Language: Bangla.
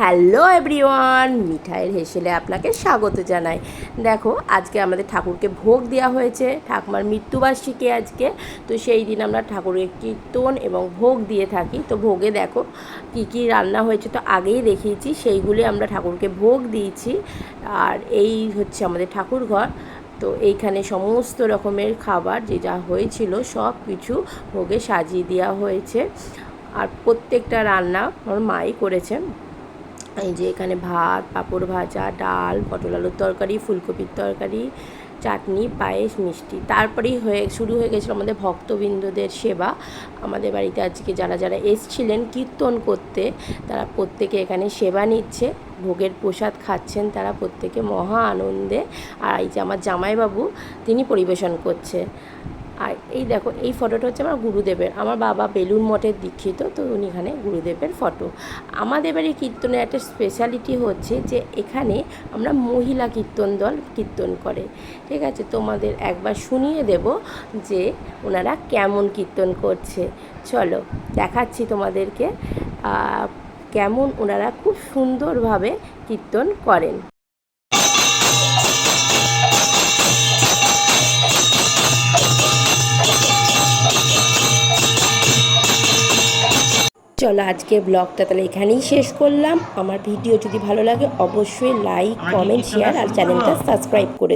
হ্যালো এভরিওয়ান, মিঠাইয়ের হেসেলে আপনাকে স্বাগত জানাই। দেখো, আজকে আমাদের ঠাকুরকে ভোগ দেওয়া হয়েছে, ঠাকুমার মৃত্যুবার্ষিকী আজকে। তো সেই দিন আমরা ঠাকুরের কীর্তন এবং ভোগ দিয়ে থাকি। তো ভোগে দেখো কী কী রান্না হয়েছে তো আগেই দেখিয়েছি, সেইগুলি আমরা ঠাকুরকে ভোগ দিয়েছি। আর এই হচ্ছে আমাদের ঠাকুর ঘর। তো এইখানে সমস্ত রকমের খাবার যে যা হয়েছিল সব কিছু ভোগে সাজিয়ে দেওয়া হয়েছে। আর প্রত্যেকটা রান্না আমার মাই করেছে। এই যে এখানে ভাত, পাঁপড় ভাজা, ডাল, পটল আলুর তরকারি, ফুলকপির তরকারি, চাটনি, পায়েস, মিষ্টি। তারপরেই শুরু হয়ে গেছিলো আমাদের ভক্তবৃন্দদের সেবা। আমাদের বাড়িতে আজকে যারা যারা এসছিলেন কীর্তন করতে, তারা প্রত্যেকে এখানে সেবা নিচ্ছে, ভোগের প্রসাদ খাচ্ছেন তারা প্রত্যেকে মহা আনন্দে। আর এই যে আমার জামাইবাবু, তিনি পরিবেশন করছে। আর এই দেখো, এই ফটোটা হচ্ছে আমার গুরুদেবের। আমার বাবা বেলুন মঠের দীক্ষিত, তো উনি এখানে গুরুদেবের ফটো। আমাদের বাড়ির কীর্তনের একটা স্পেশালিটি হচ্ছে যে এখানে আমরা মহিলা কীর্তন দল কীর্তন করে। ঠিক আছে, তোমাদের একবার শুনিয়ে দেব যে ওনারা কেমন কীর্তন করছে। চলো দেখাচ্ছি তোমাদেরকে কেমন ওনারা খুব সুন্দরভাবে কীর্তন করেন। চলো আজকে ব্লগটা তাহলে এখানেই শেষ করলাম। আমার ভিডিও যদি ভালো লাগে অবশ্যই লাইক, কমেন্ট, শেয়ার আর চ্যানেলটা সাবস্ক্রাইব করে